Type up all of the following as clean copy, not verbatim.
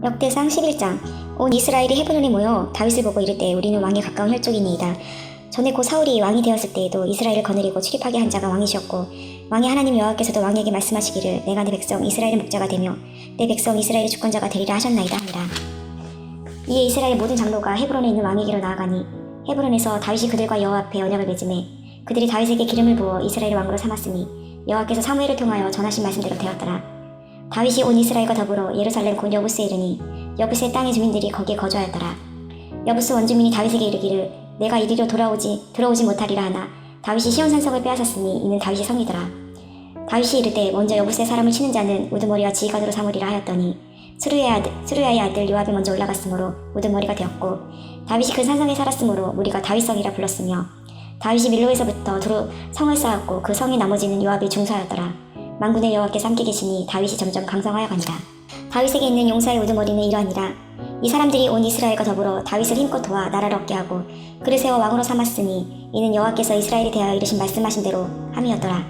역대상 11장. 온 이스라엘이 헤브론에 모여 다윗을 보고 이르되 우리는 왕에 가까운 혈족이니이다. 전에 고 사울이 왕이 되었을 때에도 이스라엘을 거느리고 출입하게 한 자가 왕이셨고 왕의 하나님 여호와께서도 왕에게 말씀하시기를 내가 내 백성 이스라엘의 목자가 되며 내 백성 이스라엘의 주권자가 되리라 하셨나이다 하니라. 이에 이스라엘 모든 장로가 헤브론에 있는 왕에게로 나아가니 헤브론에서 다윗이 그들과 여호와 앞에 언약을 맺음에 그들이 다윗에게 기름을 부어 이스라엘 왕으로 삼았으니 여호와께서 사무엘을 통하여 전하신 말씀대로 되었더라. 다윗이 온 이스라엘과 더불어 예루살렘 곧 여부스에 이르니 여부스의 땅의 주민들이 거기에 거주하였더라. 여부스 원주민이 다윗에게 이르기를 내가 이리로 들어오지 못하리라 하나 다윗이 시온산성을 빼앗았으니 이는 다윗의 성이더라. 다윗이 이르되 먼저 여부스의 사람을 치는 자는 우두머리와 지휘관으로 삼으리라 하였더니 스루야의 아들 요압이 먼저 올라갔으므로 우두머리가 되었고 다윗이 그 산성에 살았으므로 무리가 다윗성이라 불렀으며 다윗이 밀로에서부터 두루 성을 쌓았고 그 성의 나머지는 요압의 중사였더라. 만군의 여호와께서 함께 계시니 다윗이 점점 강성하여 간다. 다윗에게 있는 용사의 우두머리는 이러하니라. 이 사람들이 온 이스라엘과 더불어 다윗을 힘껏 도와 나라를 얻게 하고 그를 세워 왕으로 삼았으니 이는 여호와께서 이스라엘에 대하여 이르신 말씀하신 대로 함이었더라.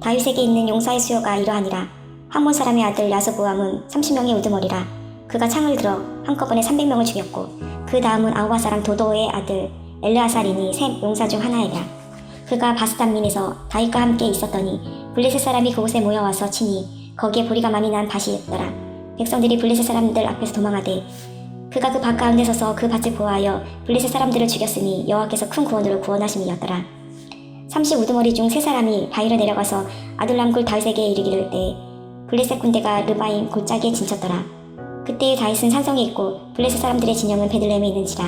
다윗에게 있는 용사의 수요가 이러하니라. 함몬 사람의 아들 야소보암은 30명의 우두머리라. 그가 창을 들어 한꺼번에 300명을 죽였고 그 다음은 아우바 사람 도도의 아들 엘르아살이니 세 용사 중 하나이라. 그가 바스단민에서 다윗과 함께 있었더니 블레셋 사람이 그곳에 모여와서 치니 거기에 보리가 많이 난 밭이 있더라. 백성들이 블레셋 사람들 앞에서 도망하되 그가 그 밭 가운데 서서 그 밭을 보호하여 블레셋 사람들을 죽였으니 여호와께서 큰 구원으로 구원하심이었더라. 30 우두머리 중 세 사람이 바위로 내려가서 아둘람 굴 다윗에게 이르기를 때 블레셋 군대가 르바임 골짜기에 진쳤더라. 그때의 다윗은 산성에 있고 블레셋 사람들의 진영은 베들레헴에 있는지라.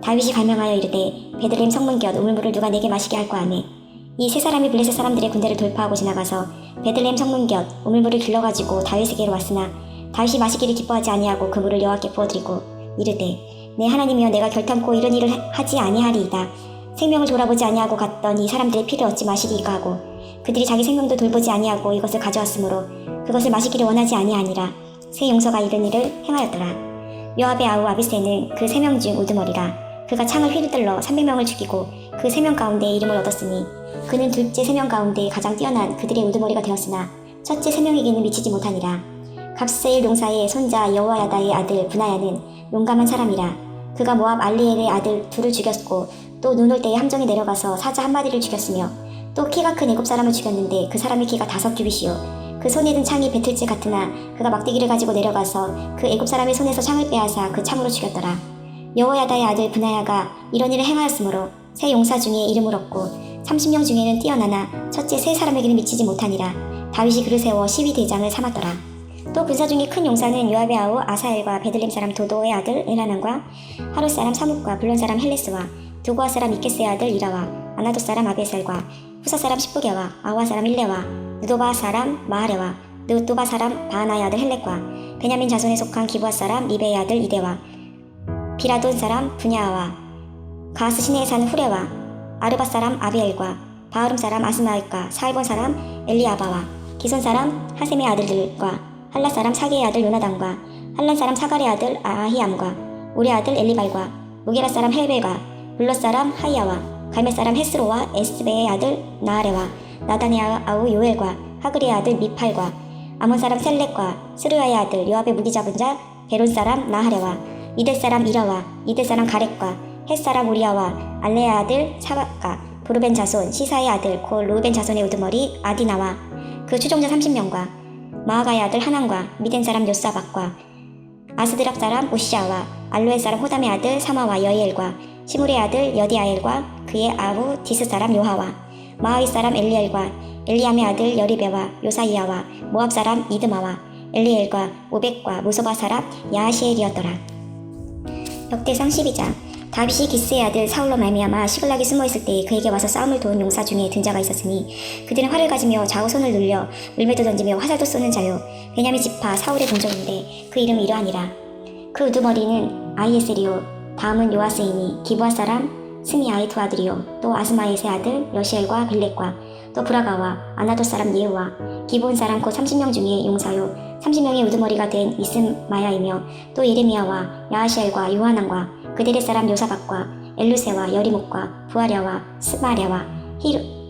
다윗이 갈명하여 이르되 베들레헴 성문 곁 우물물을 누가 내게 마시게 할까 하매 이 세 사람이 블레셋 사람들의 군대를 돌파하고 지나가서 베들레헴 성문 곁 우물물을 길러가지고 다윗에게로 왔으나 다윗이 마시기를 기뻐하지 아니하고 그 물을 여호와께 부어드리고 이르되 내 하나님이여 내가 결탄코 이런 일을 하지 아니하리이다. 생명을 돌아보지 아니하고 갔던 이 사람들의 피를 얻지 마시리이까 하고 그들이 자기 생명도 돌보지 아니하고 이것을 가져왔으므로 그것을 마시기를 원하지 아니하니라. 세 용서가 이런 일을 행하였더라. 요압의 아우 아비새는 그 3명 중 우두머리라. 그가 창을 휘둘러 300명을 죽이고 그 3명 가운데 이름을 얻었으니 그는 둘째 3명 가운데 가장 뛰어난 그들의 우두머리가 되었으나 첫째 3명에게는 미치지 못하니라. 갑세일 용사의 손자 여호야다의 아들 브나야는 용감한 사람이라. 그가 모압 알리엘의 아들 둘을 죽였고 또 눈 올 때에 함정에 내려가서 사자 한 마리를 죽였으며 또 키가 큰 애굽 사람을 죽였는데 그 사람의 키가 5규빗이요 그 손에 든 창이 배틀째 같으나 그가 막대기를 가지고 내려가서 그 애굽 사람의 손에서 창을 빼앗아 그 창으로 죽였더라. 여호야다의 아들 브나야가 이런 일을 행하였으므로 세 용사 중에 이름을 얻고 30명 중에는 뛰어나나 첫째 세 사람에게는 미치지 못하니라. 다윗이 그를 세워 12대장을 삼았더라. 또 군사 중에 큰 용사는 요압의 아우 아사엘과 베들렘 사람 도도의 아들 엘하난과 하롯 사람 사뭇과 블론 사람 헬레스와 두고아 사람 이케스의 아들 이라와 아나돗 사람 아베셀과 후사 사람 십부게와 아와 사람 일레와 느도바 사람 마하레와 느도바 사람 바하나의 아들 헬렉과 베냐민 자손에 속한 기브아 사람 리베의 아들 이데와 비라돈 사람 분야와 가스 시내에 사는 후레와 아르바 사람 아비엘과 바흐름 사람 아스마엘과 사알본 사람 엘리아바와 기손 사람 하셈의 아들들과 할라 사람 사게의 아들 요나단과 할란 사람 사갈의 아들 아히암과 우리 아들 엘리발과 무게라 사람 헬벨과 블롯 사람 하이야와 갈멜 사람 헤스로와 에스베의 아들 나아레와 나단의 아우 요엘과 하그리의 아들 미팔과 아몬 사람 셀렉과 스루야의 아들 요압의 무기 잡은 자 베론 사람 나하레와 이델 사람 이라와 이델 사람 가렉과 헷 사람 우리아와 알레의 아들 사박과 브루벤 자손 시사의 아들 곧 루벤 자손의 우두머리 아디나와 그 추종자 30명과 마아가의 아들 하난과 미덴 사람 요사박과 아스드락 사람 오시아와 알로의 사람 호담의 아들 사마와 여이엘과 시물의 아들 여디아엘과 그의 아우 디스 사람 요하와 마하이 사람 엘리엘과 엘리암의 아들 여리베와 요사이아와 모압 사람 이드마와 엘리엘과 오벡과 무소바 사람 야하시엘이었더라. 역대상 12장. 다윗이 기스의 아들 사울로 말미암아 시글락이 숨어있을 때 그에게 와서 싸움을 도운 용사 중에 든 자가 있었으니 그들은 활을 가지며 좌우 손을 눌려 물매도 던지며 화살도 쏘는 자요 베냐민 지파 사울의 동족인데 그 이름이 이러하니라. 그 우두머리는 아히에셀이요 다음은 요아스이니 기브아 사람 스미아의 두 아들이요 또 아스마의 세 아들 여시엘과 빌렉과 또 브라가와 아나돗 사람 예후와 기브온 사람 곧 30명 중에 용사요 30명의 우두머리가 된 이스마야이며 또 예레미야와 야하시엘과 요하난과 그들의 사람 요사박과 엘루세와 여리목과 부하랴와 스마랴와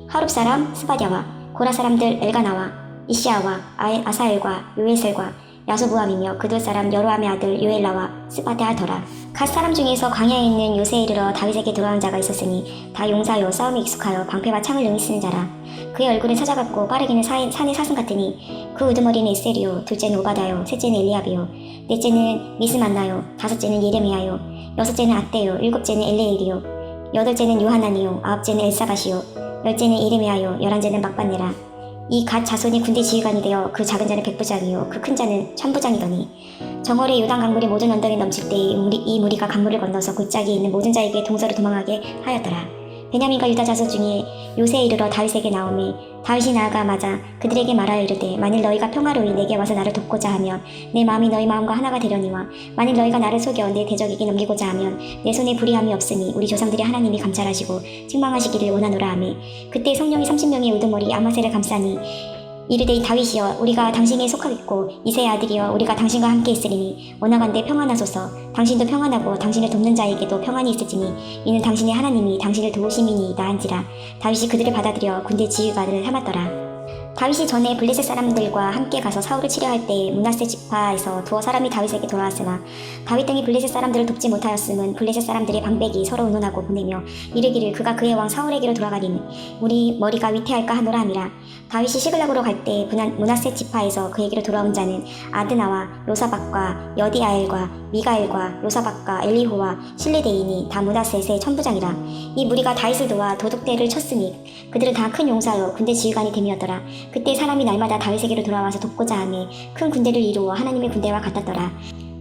하룹 사람 스바랴와 고라 사람들 엘가나와 이시아와 아사엘과 요에셀과 야소부암이며 그돌 사람 여로함의 아들 요엘라와 스바데하더라. 갓 사람 중에서 광야에 있는 요새에 이르러 다윗에게 돌아온 자가 있었으니 다 용사요 싸움에 익숙하여 방패와 창을 능히 쓰는 자라. 그의 얼굴은 찾아갔고 빠르기는 산의 사슴 같으니 그 우두머리는 이셀이요 둘째는 오바다요 셋째는 엘리압이요 넷째는 미스만나요 다섯째는 예레미야요 여섯째는 앗대요 일곱째는 엘레일이요 여덟째는 요하나니요 아홉째는 엘사밭이요 열째는 예레미야요 열한째는 막반네라. 이 갓 자손이 군대 지휘관이 되어 그 작은 자는 백부장이요 그 큰 자는 천부장이더니 정월에 요단 강물이 모든 언덕에 넘칠 때 이 무리가 강물을 건너서 골짜기에 있는 모든 자에게 동서로 도망하게 하였더라. 베냐민과 유다 자손 중에 요새에 이르러 다윗에게 나오매 다윗이 나아가마자 그들에게 말하여 이르되 만일 너희가 평화로이 내게 와서 나를 돕고자 하면 내 마음이 너희 마음과 하나가 되려니와 만일 너희가 나를 속여 내 대적에게 넘기고자 하면 내 손에 불의함이 없으니 우리 조상들의 하나님이 감찰하시고 책망하시기를 원하노라 하매 그때 성령이 30명의 우두머리 아마새를 감싸니 이르되 다윗이여 우리가 당신에 속하겠고 이새의 아들이여 우리가 당신과 함께 있으리니 원하건대 평안하소서. 당신도 평안하고 당신을 돕는 자에게도 평안이 있을지니 이는 당신의 하나님이 당신을 도우심이니이다 한지라. 다윗이 그들을 받아들여 군대 지휘관을 삼았더라. 다윗이 전에 블레셋 사람들과 함께 가서 사울을 치려할 때 므낫세 지파에서 두어 사람이 다윗에게 돌아왔으나 다윗 등이 블레셋 사람들을 돕지 못하였음은 블레셋 사람들의 방백이 서로 의논하고 보내며 이르기를 그가 그의 왕 사울에게로 돌아가리니 우리 머리가 위태할까 하노라 함이라. 다윗이 시글락으로 갈 때 므낫세 지파에서 그에게로 돌아온 자는 아드나와 요사박과 여디아엘과 미가엘과 요사박과 엘리호와 실레데인이 다 므낫셋의 천부장이라. 이 무리가 다윗을 도와 도둑대를 쳤으니 그들은 다 큰 용사여 군대 지휘관이 됨이었더라. 그때 사람이 날마다 다윗에게로 돌아와서 돕고자 하며 큰 군대를 이루어 하나님의 군대와 같았더라.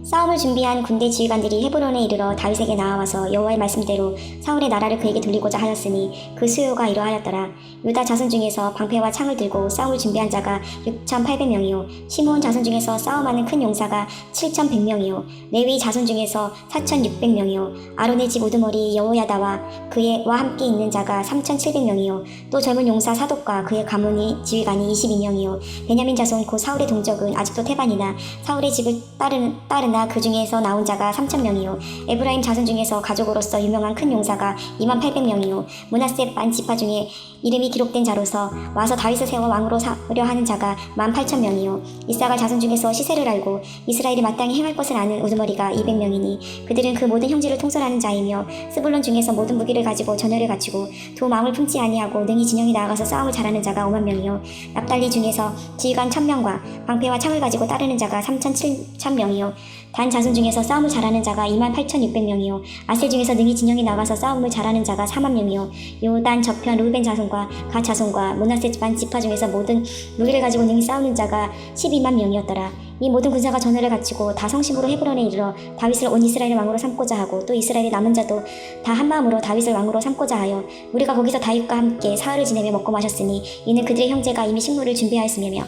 싸움을 준비한 군대 지휘관들이 헤브론에 이르러 다윗에게 나와서 여호와의 말씀대로 사울의 나라를 그에게 돌리고자 하였으니 그 수요가 이러하였더라. 유다 자손 중에서 방패와 창을 들고 싸움을 준비한 자가 6,800명이요 시므온 자손 중에서 싸움하는 큰 용사가 7,100명이요 레위 자손 중에서 4,600명이요 아론의 집 우두머리 여호야다와 그와 함께 있는 자가 3,700명이요 또 젊은 용사 사독과 그의 가문이 지휘관이 22명이요 베냐민 자손 곧 사울의 동족은 아직도 태반이나 사울의 집을 따르나 그 중에서 나온 자가 3,000명이요 에브라임 자손 중에서 가족으로서 유명한 큰 용사가 28,000명이요 므낫세 반 지파 중에 이름이 기록된 자로서 와서 다윗을 세워 왕으로 삼으려 하는 자가 18,000명이요 이사갈 자손 중에서 시세를 알고 이스라엘이 마땅히 행할 것을 아는 우두머리가 200명이니 그들은 그 모든 형제를 통솔하는 자이며 스불론 중에서 모든 무기를 가지고 전열을 갖추고 두 마음을 품지 아니하고 능히 진영이 나아가서 싸움을 잘하는 자가 50,000명이요 납달리 중에서 지휘관 1,000명과 방패와 창을 가지고 따르는 자가 3,700명이요 단 자손 중에서 싸움을 잘하는 자가 28,600명이요 아셀 중에서 능히 진영이 나가서 싸움을 잘하는 자가 40,000명이요 요단 저편 루벤 자손과 갓 자손과 므낫세 반 지파 중에서 모든 무기를 가지고 능히 싸우는 자가 12만 명이었더라. 이 모든 군사가 전열을 갖추고 다 성심으로 헤브론에 이르러 다윗을 온 이스라엘의 왕으로 삼고자 하고 또 이스라엘의 남은 자도 다 한마음으로 다윗을 왕으로 삼고자 하여 우리가 거기서 다윗과 함께 사흘을 지내며 먹고 마셨으니 이는 그들의 형제가 이미 식물을 준비하였음이며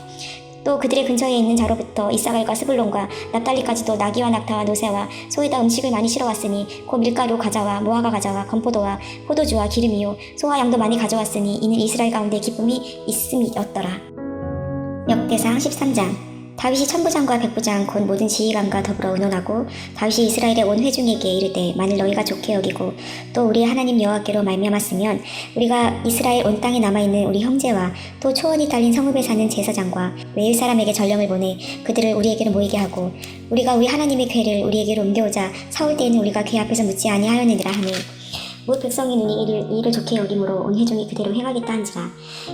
또 그들의 근처에 있는 자로부터 이사갈과 스불론과 납달리까지도 나귀와 낙타와 노새와 소에다 음식을 많이 실어왔으니 곧 밀가루 과자와 무화과 과자와 건포도와 포도주와 기름이요 소와 양도 많이 가져왔으니 이는 이스라엘 가운데 기쁨이 있음이었더라. 역대상 13장. 다윗이 천부장과 백부장 곧 모든 지휘관과 더불어 의논하고 다윗이 이스라엘의 온 회중에게 이르되 만일 너희가 좋게 여기고 또 우리 하나님 여호와께로 말미암았으면 우리가 이스라엘 온 땅에 남아있는 우리 형제와 또 초원이 딸린 성읍에 사는 제사장과 외일 사람에게 전령을 보내 그들을 우리에게로 모이게 하고 우리가 우리 하나님의 궤를 우리에게로 옮겨오자 사울 때에는 우리가 궤 앞에서 묻지 아니하였느니라 하니 못 백성의 눈이 이를 좋게 여김으로 온 회중이 그대로 행하겠다 한지라.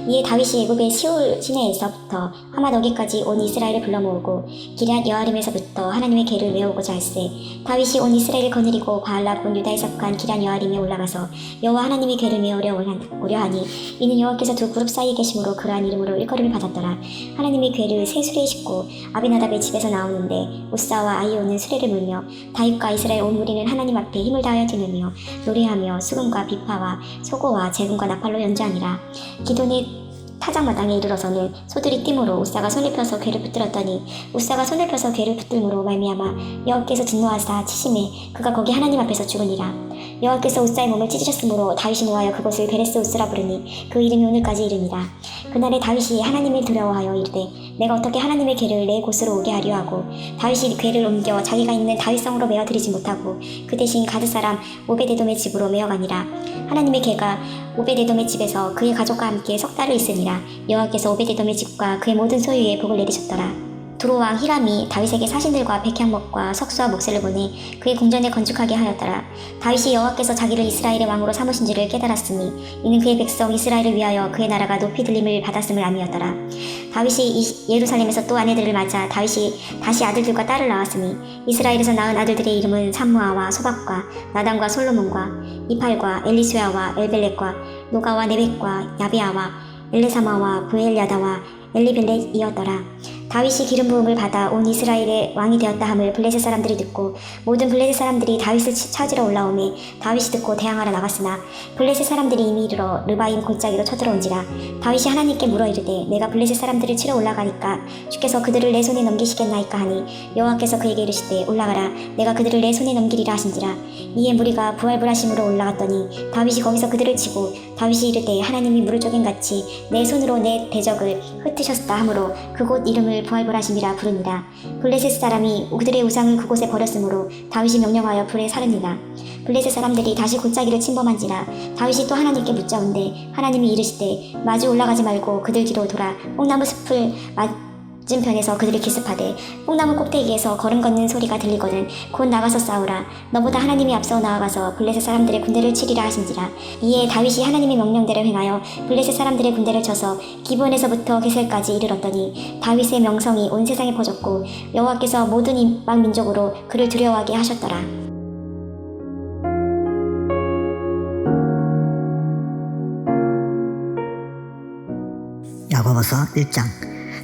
이에 다윗이 애굽의 시올 시내에서부터 하맛 어기까지 온 이스라엘을 불러 모으고 기럇 여아림에서부터 하나님의 궤를 외우고자 할세 다윗이 온 이스라엘을 거느리고 바알라 곧 유다에 속한 기럇 여아림에 올라가서 여호와 하나님의 궤를 메우려 오려 하니 이는 여호와께서 두 그룹 사이에 계심으로 그러한 이름으로 일컬음을 받았더라. 하나님의 궤를 새 수레에 싣고 아비나답의 집에서 나오는데 우사와 아이오는 수레를 물며 다윗과 이스라엘 온 무리는 하나님 앞에 힘을 다하여 뛰며 노래하며 수금과 비파와 소고와 재금과 나팔로 연주하니라. 기돈의 타작마당에 이르러서는 소들이 띠므로 우사가 손을 펴서 궤를 붙들었더니 우사가 손을 펴서 궤를 붙들므로 말미암아 여호와께서 진노하사 치심에 그가 거기 하나님 앞에서 죽으니라. 여호와께서 우사의 몸을 찢으셨으므로 다윗이 노하여 그곳을 베레스 우스라 부르니 그 이름이 오늘까지 이르니라. 그날에 다윗이 하나님을 두려워하여 이르되 내가 어떻게 하나님의 궤를 내 곳으로 오게 하려 하고 다윗이 궤를 옮겨 자기가 있는 다윗성으로 메어드리지 못하고 그 대신 가드 사람 오베데돔의 집으로 메어가니라. 하나님의 궤가 오베데돔의 집에서 그의 가족과 함께 석 달을 있으니라. 여호와께서 오베데돔의 집과 그의 모든 소유에 복을 내리셨더라. 두로왕 히람이 다윗에게 사신들과 백향목과 석수와 목쇠를 보내 그의 궁전에 건축하게 하였더라. 다윗이 여호와께서 자기를 이스라엘의 왕으로 삼으신지를 깨달았으니 이는 그의 백성 이스라엘을 위하여 그의 나라가 높이 들림을 받았음을 암이었더라. 다윗이 예루살렘에서 또 아내들을 맞아 다윗이 다시 아들들과 딸을 낳았으니 이스라엘에서 낳은 아들들의 이름은 삼무아와 소박과 나단과 솔로몬과 이팔과 엘리수야와 엘벨렛과 노가와 네벡과 야베아와 엘레사마와 부엘야다와 엘리벨렛이었더라. 다윗이 기름 부음을 받아 온 이스라엘의 왕이 되었다 함을 블레셋 사람들이 듣고 모든 블레셋 사람들이 다윗을 찾으러 올라오매 다윗이 듣고 대항하러 나갔으나 블레셋 사람들이 이미 이르러 르바임 골짜기로 쳐들어온지라. 다윗이 하나님께 물어 이르되 내가 블레셋 사람들을 치러 올라가니까 주께서 그들을 내 손에 넘기시겠나이까 하니 여호와께서 그에게 이르시되 올라가라 내가 그들을 내 손에 넘기리라 하신지라. 이에 무리가 부활불하심으로 올라갔더니 다윗이 거기서 그들을 치고 다윗이 이르되 하나님이 물을 쪼갠같이 내 손으로 내 대적을 흩으셨다 하므로 그곳 이름을 부활불하심이라 부르니라. 블레셋 사람이 그들의 우상을 그곳에 버렸으므로 다윗이 명령하여 불에 사르니라. 블레셋 사람들이 다시 골짜기를 침범한지라. 다윗이 또 하나님께 묻자온대 하나님이 이르시되 마주 올라가지 말고 그들 뒤로 돌아 뽕나무 숲을 맞은편에서 그들이 기습하되 뽕나무 꼭대기에서 걸음 걷는 소리가 들리거든 곧 나가서 싸우라. 너보다 하나님이 앞서 나아가서 블레셋 사람들의 군대를 치리라 하신지라. 이에 다윗이 하나님의 명령대로 행하여 블레셋 사람들의 군대를 쳐서 기브온에서부터 게셀까지 이르렀더니 다윗의 명성이 온 세상에 퍼졌고 여호와께서 모든 이방 민족으로 그를 두려워하게 하셨더라. 야고보서 1장.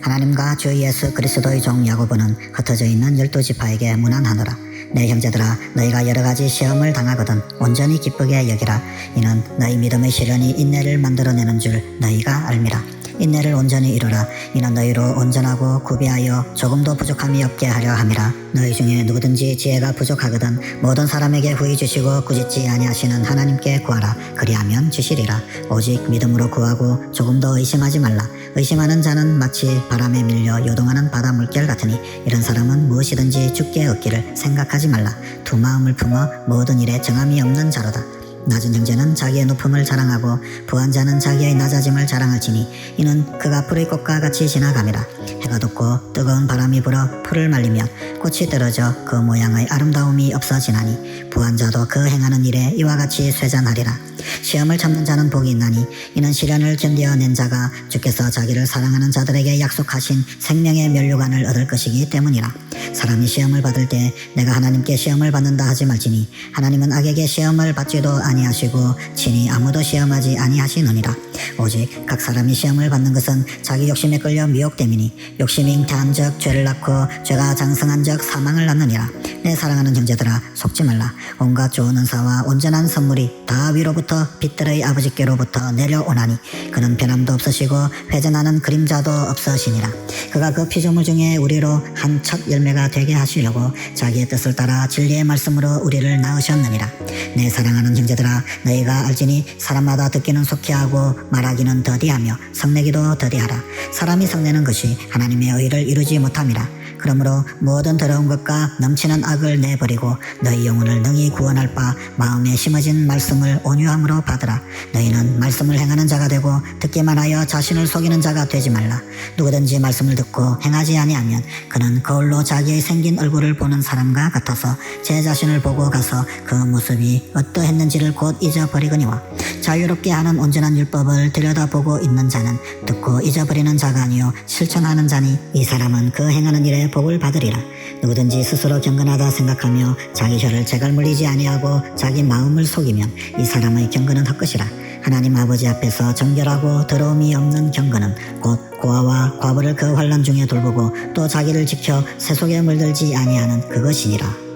하나님과 주 예수 그리스도의 종 야고보는 흩어져 있는 12지파에게 문안하노라. 내 형제들아 너희가 여러가지 시험을 당하거든 온전히 기쁘게 여기라. 이는 너희 믿음의 시련이 인내를 만들어내는 줄 너희가 알미라. 인내를 온전히 이루라. 이는 너희로 온전하고 구비하여 조금도 부족함이 없게 하려 함이라. 너희 중에 누구든지 지혜가 부족하거든 모든 사람에게 후히 주시고 꾸짖지 아니하시는 하나님께 구하라. 그리하면 주시리라. 오직 믿음으로 구하고 조금도 의심하지 말라. 의심하는 자는 마치 바람에 밀려 요동하는 바다 물결 같으니 이런 사람은 무엇이든지 죽게 얻기를 생각하지 말라. 두 마음을 품어 모든 일에 정함이 없는 자로다. 낮은 형제는 자기의 높음을 자랑하고 부한 자는 자기의 낮아짐을 자랑할지니 이는 그가 풀의 꽃과 같이 지나감이라. 해가 돋고 뜨거운 바람이 불어 풀을 말리면 꽃이 떨어져 그 모양의 아름다움이 없어지나니 부한 자도 그 행하는 일에 이와 같이 쇠잔하리라. 시험을 참는 자는 복이 있나니 이는 시련을 견뎌낸 자가 주께서 자기를 사랑하는 자들에게 약속하신 생명의 면류관을 얻을 것이기 때문이라. 사람이 시험을 받을 때 내가 하나님께 시험을 받는다 하지 말지니 하나님은 악에게 시험을 받지도 아니하시고 친히 아무도 시험하지 아니하시느니라. 오직 각 사람이 시험을 받는 것은 자기 욕심에 끌려 미혹됨이니 욕심이 잉태한 적 죄를 낳고 죄가 장성한 적 사망을 낳느니라. 내 사랑하는 형제들아 속지 말라. 온갖 좋은 은사와 온전한 선물이 다 위로부터 빛들의 아버지께로부터 내려오나니 그는 변함도 없으시고 회전하는 그림자도 없으시니라. 그가 그 피조물 중에 우리로 한 첫 열매가 되게 하시려고 자기의 뜻을 따라 진리의 말씀으로 우리를 낳으셨느니라. 내 사랑하는 형제들아 너희가 알지니 사람마다 듣기는 속히 하고 말하기는 더디하며 성내기도 더디하라. 사람이 성내는 것이 하나님의 의를 이루지 못함이라. 그러므로 모든 더러운 것과 넘치는 악을 내버리고 너희 영혼을 능히 구원할 바 마음에 심어진 말씀을 온유함으로 받으라. 너희는 말씀을 행하는 자가 되고 듣기만 하여 자신을 속이는 자가 되지 말라. 누구든지 말씀을 듣고 행하지 아니하면 그는 거울로 자기의 생긴 얼굴을 보는 사람과 같아서 제 자신을 보고 가서 그 모습이 어떠했는지를 곧 잊어버리거니와 자유롭게 하는 온전한 율법을 들여다보고 있는 자는 듣고 잊어버리는 자가 아니요 실천하는 자니 이 사람은 그 행하는 일에 복을 받으리라. 누구든지 스스로 경건하다 생각하며 자기 혀를 재갈 물리지 아니하고 자기 마음을 속이면 이 사람의 경건은 헛것이라. 하나님 아버지 앞에서 정결하고 더러움이 없는 경건은 곧 고아와 과부를 그 환난 중에 돌보고 또 자기를 지켜 세속에 물들지 아니하는 그것이니라.